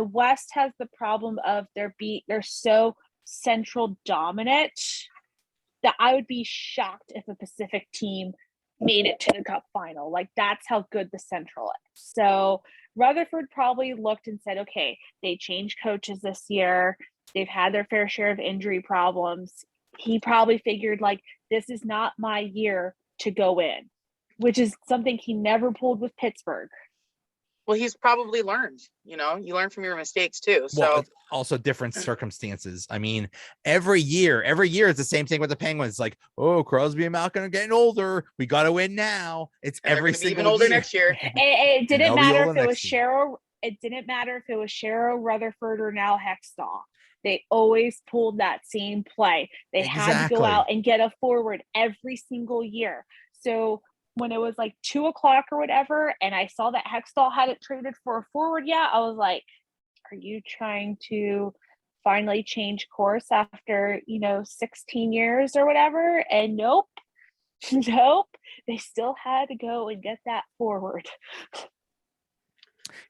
West has the problem of they're so central dominant that I would be shocked if a Pacific team made it to the Cup final. Like, that's how good the Central is. So Rutherford probably looked and said, okay, they changed coaches this year. They've had their fair share of injury problems. He probably figured, like, this is not my year to go in, which is something he never pulled with Pittsburgh. Well, he's probably learned, you learn from your mistakes too. So well, also different circumstances. I mean, every year it's the same thing with the Penguins. Like, oh, Crosby and Malkin are getting older. We got to win now. It's every single even older year. next year. It didn't matter if it was year. Chefero. It didn't matter if it was Chefero, Rutherford, or now Hextall. They always pulled that same play. They had to go out and get a forward every single year. So when it was like 2:00 or whatever, and I saw that Hextall had it traded for a forward, I was like, are you trying to finally change course after, 16 years or whatever? And nope, they still had to go and get that forward.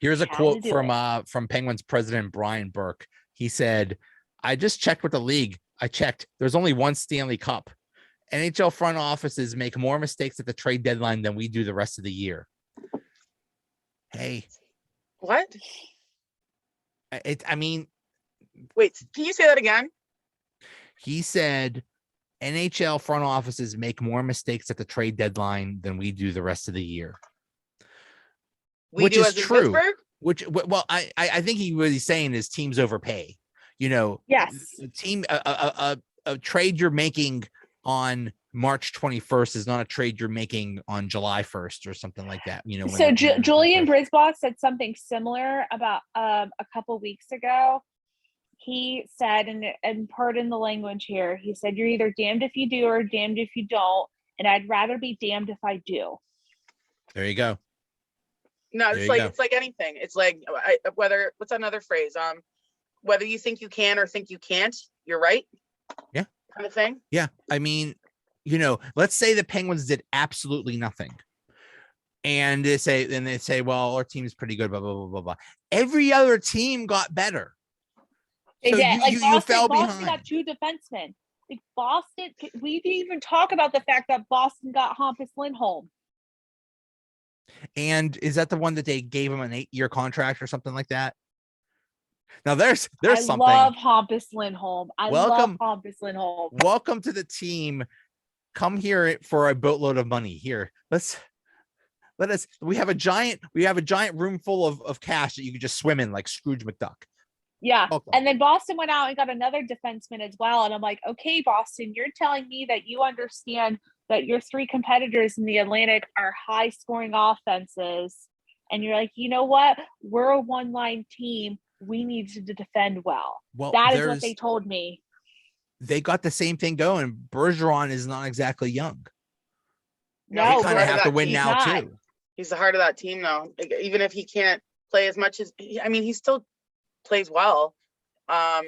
Here's a quote from Penguins president Brian Burke. He said, I just checked with the league. I checked. There's only one Stanley Cup. NHL front offices make more mistakes at the trade deadline than we do the rest of the year. Hey. What? I mean. Wait, can you say that again? He said NHL front offices make more mistakes at the trade deadline than we do the rest of the year. Which is true. Well, I think what he's saying is teams overpay. Yes. A team, a trade you're making on March 21st is not a trade you're making on July 1st or something like that. So Julian Brisbois said something similar about a couple weeks ago. He said, and pardon the language here, he said, you're either damned if you do or damned if you don't. And I'd rather be damned if I do. There you go. No, it's like anything. It's like what's another phrase? Whether you think you can or think you can't, you're right. Yeah. Kind of thing. Yeah. I mean, let's say the Penguins did absolutely nothing. And they say, well, our team is pretty good, blah, blah, blah, blah, blah. Every other team got better. They did. You fell behind. Boston got 2 defensemen. Like Boston, we didn't even talk about the fact that Boston got Hampus Lindholm. And is that the one that they gave him an 8-year contract or something like that? Now there's something. I love Hampus Lindholm. Love Hampus Lindholm. Welcome to the team. Come here for a boatload of money. Here, we have a giant room full of cash that you can just swim in like Scrooge McDuck. Yeah. Welcome. And then Boston went out and got another defenseman as well. And I'm like, okay, Boston, you're telling me that you understand that your 3 competitors in the Atlantic are high scoring offenses. And you're like, you know what? We're a one-line team. We need to defend well. That is what they told me. They got the same thing going. Bergeron is not exactly young. No, he kind of have to win now not. too. He's the heart of that team though. Like, even if he can't play as much as, he still plays well. I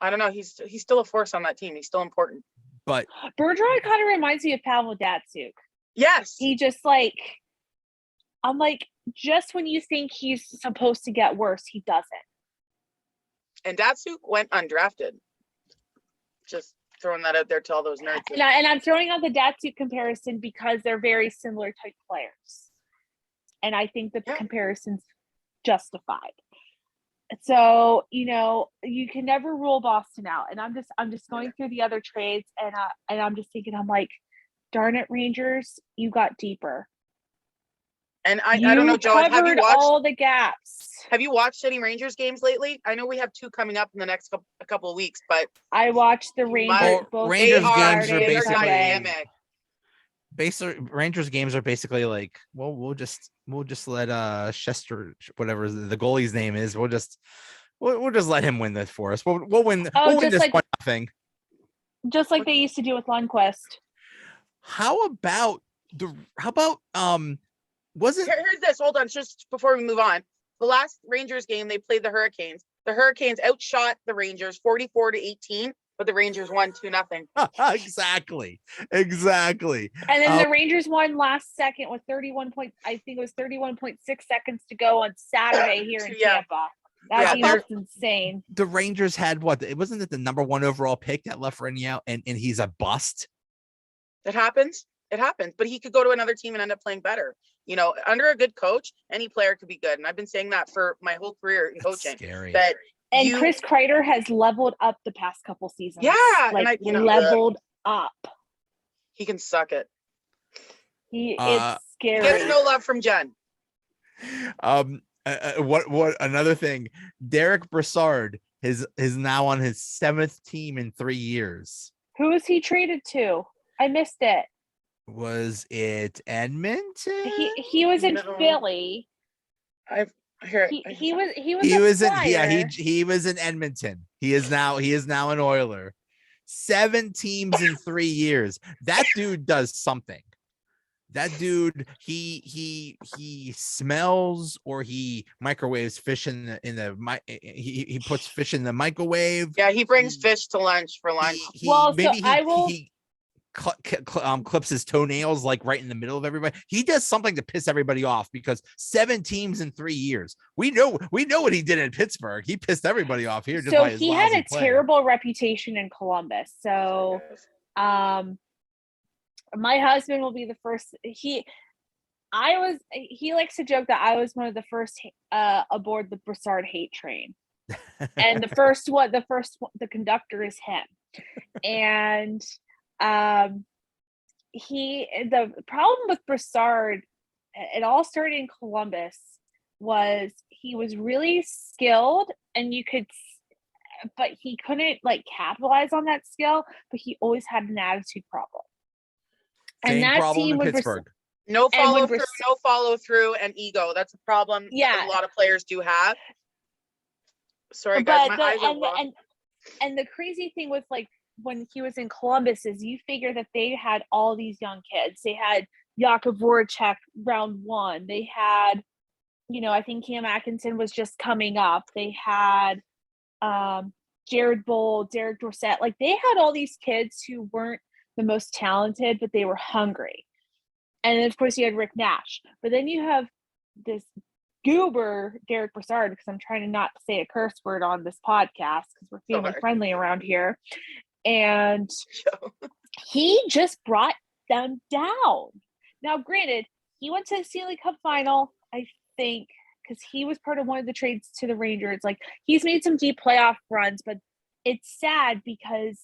don't know. He's still a force on that team. He's still important. But Bergeron kind of reminds me of Pavel Datsyuk. Yes. He just I'm like, just when you think he's supposed to get worse, he doesn't. And Datsyuk went undrafted. Just throwing that out there to all those nerds. And I'm throwing out the Datsyuk comparison because they're very similar type players. And I think the comparison's justified. So, you can never rule Boston out. And I'm just going through the other trades and I'm just thinking, I'm like, darn it, Rangers, you got deeper. And I don't know, Joe, have you watched all the gaps? Have you watched any Rangers games lately? I know we have 2 coming up in the next couple of weeks, but I watched the Rangers. Rangers games are Rangers games are basically like, well, we'll just let Chester, whatever the goalie's name is, we'll just let him win this for us. We'll win. Oh, We'll win just this like- 1-0. Just like they used to do with Lundqvist. How about wasn't Here's this. Hold on, just before we move on. The last Rangers game, they played the Hurricanes. The Hurricanes outshot the Rangers 44-18, but the Rangers won 2-0. exactly. And then the Rangers won last second with 31.6 seconds to go on Saturday here in Yeah. Tampa. That game was insane. the Rangers had what? It wasn't it the number 1 overall pick that left Rennie out, and he's a bust. It happens. It happens. But he could go to another team and end up playing better. You know, under a good coach, any player could be good. And I've been saying that for my whole career in That's coaching. scary. And Chris Kreider has leveled up the past couple seasons. Yeah, like and leveled up. he can suck it. It's He scary. gets no love from Jen. What another thing? Derek Brassard is now on his 7th team in 3 years. Who was he traded to? I missed it. Was it Edmonton? He was in No. Philly. He was in Edmonton. He is now an Oiler. 7 teams in 3 years. That dude does something. That dude, he smells or he microwaves fish he puts fish in the microwave. Yeah, he brings fish to lunch for lunch. He clips his toenails like right in the middle of everybody. He does something to piss everybody off because 7 teams in 3 years. We know what he did in Pittsburgh. He pissed everybody off here. Just so by his he had a play. terrible reputation in Columbus. So, my husband will be the first. He likes to joke that I was one of the first aboard the Brassard hate train, and the conductor is him, and the problem with Brassard, it all started in Columbus, was he was really skilled and but he couldn't like capitalize on that skill, but he always had an attitude problem. Same And that problem team in Pittsburgh. No follow through, and ego. That's a problem. Yeah, a lot of players do have. Sorry, guys, my eyes are raw. And the crazy thing with like when he was in Columbus is you figure that they had all these young kids. They had Jakub Voracek round 1. They had, I think Cam Atkinson was just coming up. They had Jared Bull, Derek Dorsett. Like they had all these kids who weren't the most talented, but they were hungry. And then of course you had Rick Nash. But then you have this goober Derek Brassard, because I'm trying to not say a curse word on this podcast because we're family friendly around here. And he just brought them down. Now, granted, he went to the Stanley Cup final, I think, because he was part of one of the trades to the Rangers. Like he's made some deep playoff runs, but it's sad because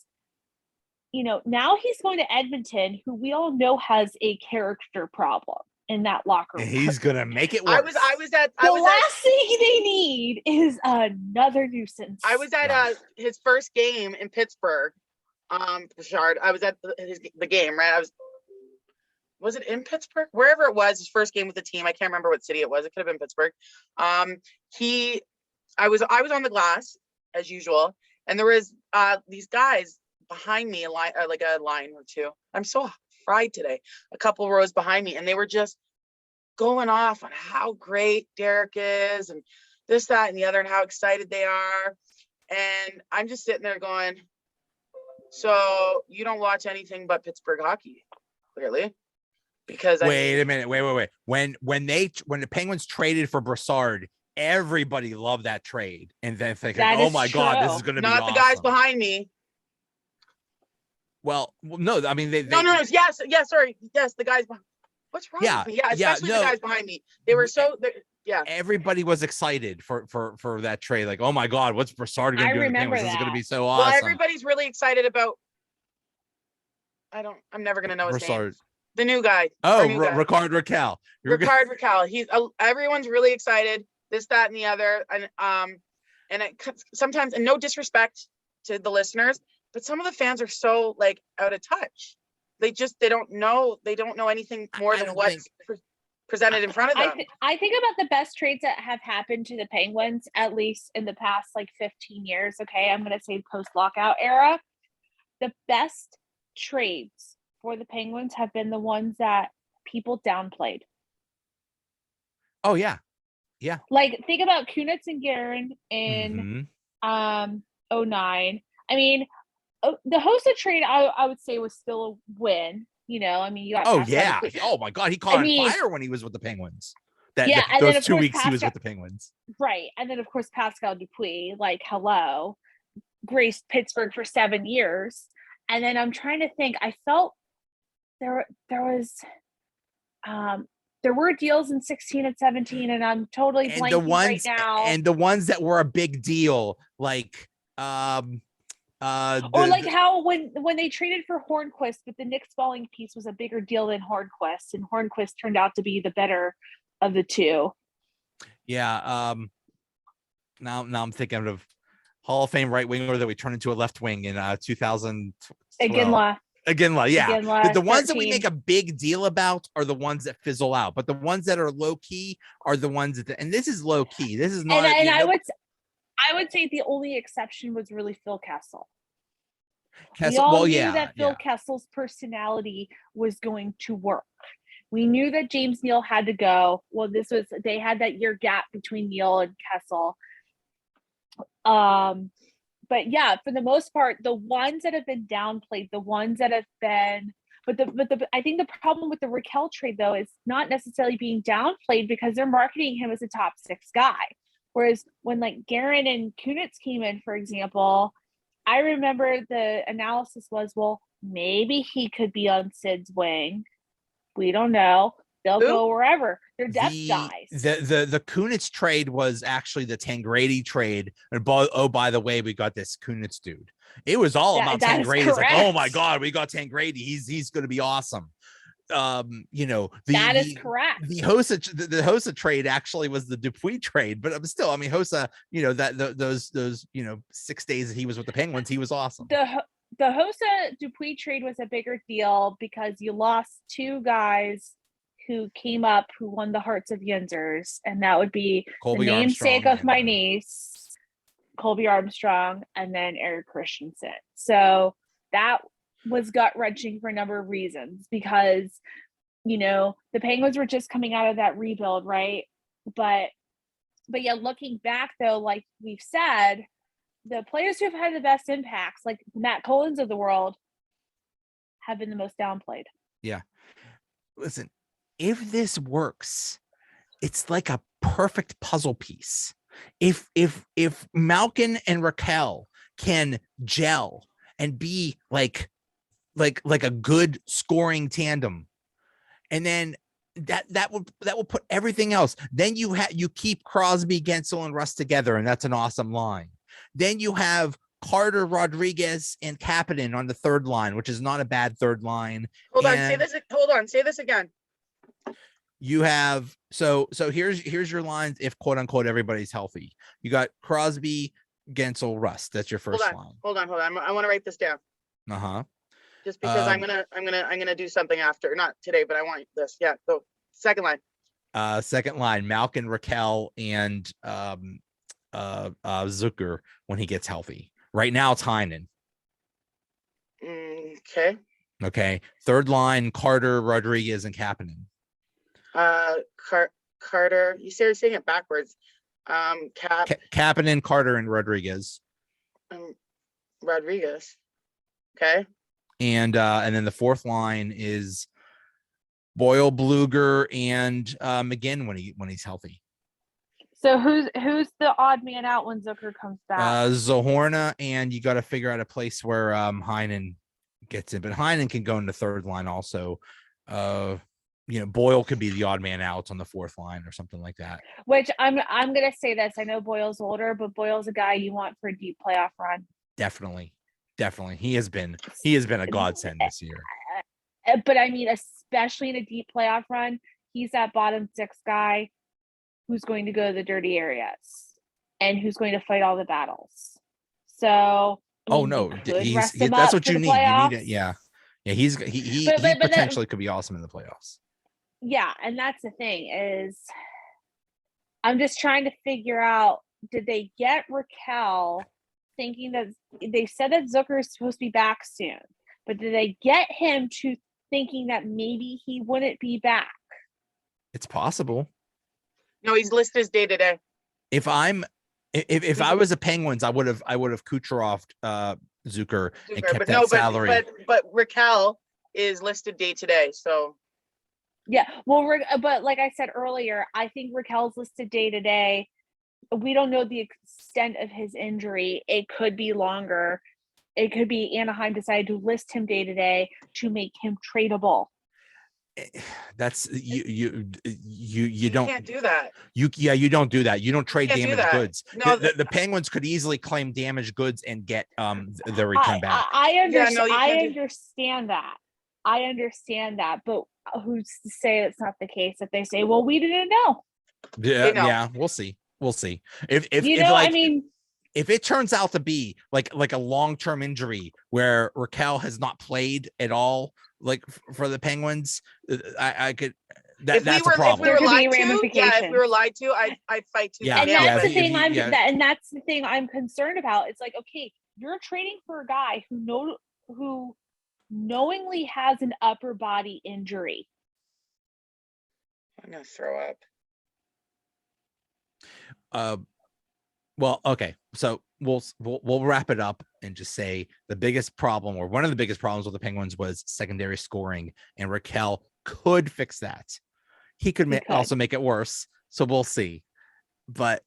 now he's going to Edmonton, who we all know has a character problem in that locker room. And he's gonna make it worse. The last thing they need is another nuisance. I was at his first game in Pittsburgh. Bouchard. I was at the game, right? Was it in Pittsburgh? Wherever it was, his first game with the team. I can't remember what city it was. It could have been Pittsburgh. I was on the glass as usual, and there was these guys behind me, a line or two. I'm so fried today. A couple rows behind me, and they were just going off on how great Derek is, and this, that, and the other, and how excited they are. And I'm just sitting there going, so you don't watch anything but Pittsburgh hockey, clearly, because wait a minute. When the Penguins traded for Brassard, everybody loved that trade, and then thinking, "Oh my God, this is going to be awesome." Not the guys behind me. Well, no, I mean they no, yes, sorry, yes, the guys behind. What's wrong with me? Yeah, especially the guys behind me. They were yeah. Everybody was excited for that trade. Like, oh my God, what's Brassard going to do in the Penguins? This is going to be so awesome. Well, everybody's really excited about. I'm never going to know his name. The new guy. Oh, Rickard Rakell. Rickard Rakell. Everyone's really excited. This, that, and the other, and sometimes, and no disrespect to the listeners, but some of the fans are so like out of touch. they don't know anything more I than don't what's presented in front of them. I think about the best trades that have happened to the Penguins, at least in the past like 15 years. Okay, I'm going to say post-lockout era. The best trades for the Penguins have been the ones that people downplayed. Oh yeah. Like think about Kunitz and Guerin in 09. I mean, the Hossa trade I would say was still a win. You know, I mean, you got yeah. Oh my God, he caught on fire when he was with the Penguins. And those then, 2 weeks he was with the Penguins. Right, and then of course Pascal Dupuis, like hello, graced Pittsburgh for 7 years, and then I'm trying to think. I felt there were deals in 16 and 17, and I'm totally blanking right now. And the ones that were a big deal, like or like how when they traded for Hornquist, but the Nick Spaulding piece was a bigger deal than Hornquist, and Hornquist turned out to be the better of the two. Yeah. Now I'm thinking of Hall of Fame right winger that we turned into a left wing in 2012. Iginla, yeah. Iginla, the ones that we make a big deal about are the ones that fizzle out, but the ones that are low key are the ones that. And this is low key. This is not. And I would say the only exception was really Phil Kessel. We all knew that Phil Kessel's personality was going to work. We knew that James Neal had to go. Well, they had that year gap between Neal and Kessel. But yeah, for the most part, the ones that have been downplayed, the ones that have been, I think the problem with the Rakell trade though is not necessarily being downplayed because they're marketing him as a top 6 guy. Whereas when like Guerin and Kunitz came in, for example, I remember the analysis was, well, maybe he could be on Sid's wing. We don't know. They'll go wherever. They're depth guys. The Kunitz trade was actually the Tangradi trade. And by the way, we got this Kunitz dude. It was all about Tangradi. It's like, oh my God, we got Tangradi. He's going to be awesome. That is correct. The Hossa trade actually was the Dupuis trade, but still, I mean, Hossa, those 6 days that he was with the Penguins, he was awesome. The Hossa Dupuis trade was a bigger deal because you lost 2 guys who came up who won the hearts of Yinzers, and that would be Colby the namesake Armstrong of my niece, Colby Armstrong, and then Eric Christensen. So that was gut-wrenching for a number of reasons because, the Penguins were just coming out of that rebuild, right? But yeah, looking back though, like we've said, the players who have had the best impacts, like Matt Collins of the world, have been the most downplayed. Yeah. Listen, if this works, it's like a perfect puzzle piece. If Malkin and Rakell can gel and be like a good scoring tandem, and then that will put everything else. Then you keep Crosby, Gensel, and Rust together, and that's an awesome line. Then you have Carter, Rodriguez, and Kapanen on the third line, which is not a bad third line. Say this again. You have so here's your lines if quote unquote everybody's healthy. You got Crosby, Gensel, Rust. That's your first line. Hold on. I want to write this down. Just because I'm gonna do something after, not today, but I want this. Yeah. So second line. Malkin, Rakell, and Zucker when he gets healthy. Right now it's Heinen. Okay. Third line, Carter, Rodriguez, and Kapanen. Carter. You saying it backwards. Kapanen, Carter, and Rodriguez. Rodriguez. Okay. And then the fourth line is Boyle, Bluger, and McGinn when he's healthy. So who's the odd man out when Zucker comes back? Zohorna, and you got to figure out a place where Heinen gets in, but Heinen can go into third line also. Boyle could be the odd man out on the fourth line or something like that. Which I'm gonna say this. I know Boyle's older, but Boyle's a guy you want for a deep playoff run. Definitely. He has been a godsend this year. But I mean, especially in a deep playoff run, he's that bottom 6 guy who's going to go to the dirty areas and who's going to fight all the battles. So that's what you need. You need it. Yeah. Yeah, he But potentially could be awesome in the playoffs. yeah, and that's the thing is, I'm just trying to figure out, did they get Rakell thinking that they said that Zucker is supposed to be back soon, but did they get him to thinking that maybe he wouldn't be back? It's possible. No, he's listed as day to day. If I was a Penguins, I would have Kucherov Zucker and kept that salary. But Rakell is listed day to day, so Yeah, well, but like I said earlier, I think Rakell's listed day to day. We don't know the extent of his injury. It could be longer. It could be Anaheim decided to list him day to day to make him tradable. That's you don't can't do that. You don't do that. You don't trade damaged goods. No, the Penguins could easily claim damaged goods and get the return back. I understand that. I understand that, but who's to say it's not the case if they say, well, we didn't know. Yeah, we'll see. If if it turns out to be like a long-term injury where Rakell has not played at all, like for the Penguins, I could. That's a problem. If we were lied to, I'd fight too. And that's the thing and that's the thing I'm concerned about. It's like, okay, you're trading for a guy who knowingly has an upper body injury. I'm gonna throw up. Well, okay, so we'll wrap it up and just say the biggest problem, or one of the biggest problems with the Penguins, was secondary scoring, and Rakell could fix that. He could also make it worse, so we'll see. But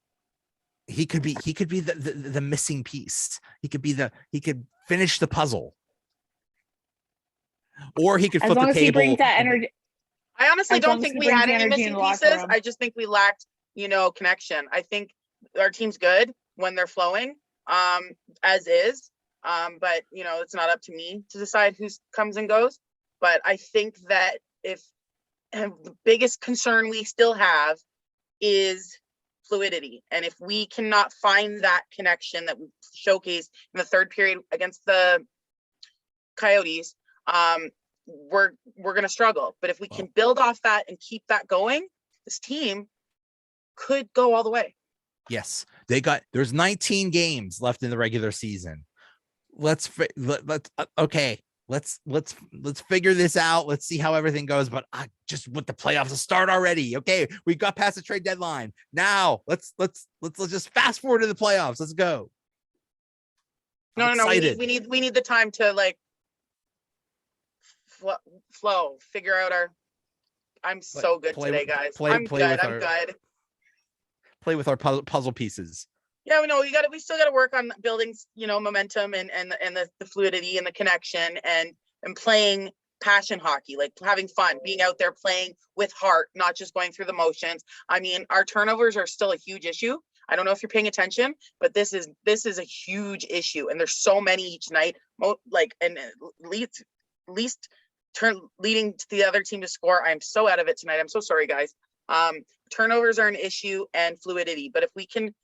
he could be the missing piece. He could finish the puzzle, or he could flip the table. He brings that energy. I honestly don't think we had any missing pieces. I just think we lacked, connection. I think our team's good when they're flowing, as is. But it's not up to me to decide who comes and goes. But I think that if the biggest concern we still have is fluidity, and if we cannot find that connection that we showcased in the third period against the Coyotes, we're going to struggle. But if we can build off that and keep that going, this team could go all the way. Yes, there's 19 games left in the regular season. Let's figure this out. Let's see how everything goes. But I just want the playoffs to start already. Okay, we got past the trade deadline. Now let's just fast forward to the playoffs. Let's go. No. We need the time to flow. Figure out I'm so good today, guys. I'm good. Play with our puzzle pieces. Yeah, we still got to work on building, momentum and the fluidity and the connection and playing passion hockey, like having fun, being out there playing with heart, not just going through the motions. I mean, our turnovers are still a huge issue. I don't know if you're paying attention, but this is a huge issue, and there's so many each night. Least leading to the other team to score. I'm so out of it tonight. I'm so sorry, guys. Turnovers are an issue, and fluidity. But if we can,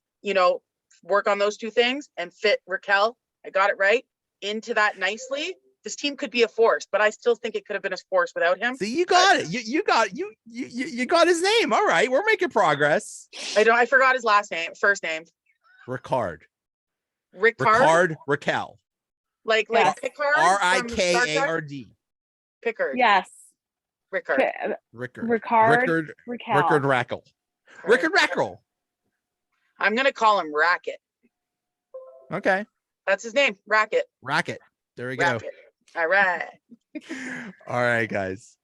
work on those two things and fit Rakell, I got it right, into that nicely, this team could be a force. But I still think it could have been a force without him. See, you got it. You got his name. All right, we're making progress. I forgot his first name. Rickard Rakell. Like Pickard. Rickard. Pickard. Yes. Rickard Rakell. Rickard Rakell. I'm gonna call him Racket. Okay. That's his name. Racket. There we go. All right. All right, guys.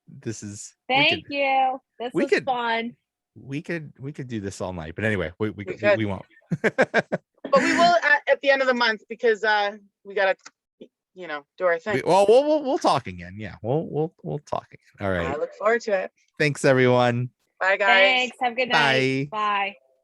This is. Thank you. This was fun. We could do this all night, but anyway, we won't. But we will at the end of the month, because we gotta, do our thing. We'll talk again. Yeah, we'll talk again. All right. I look forward to it. Thanks, everyone. Bye, guys. Thanks. Have a good night. Bye. Bye.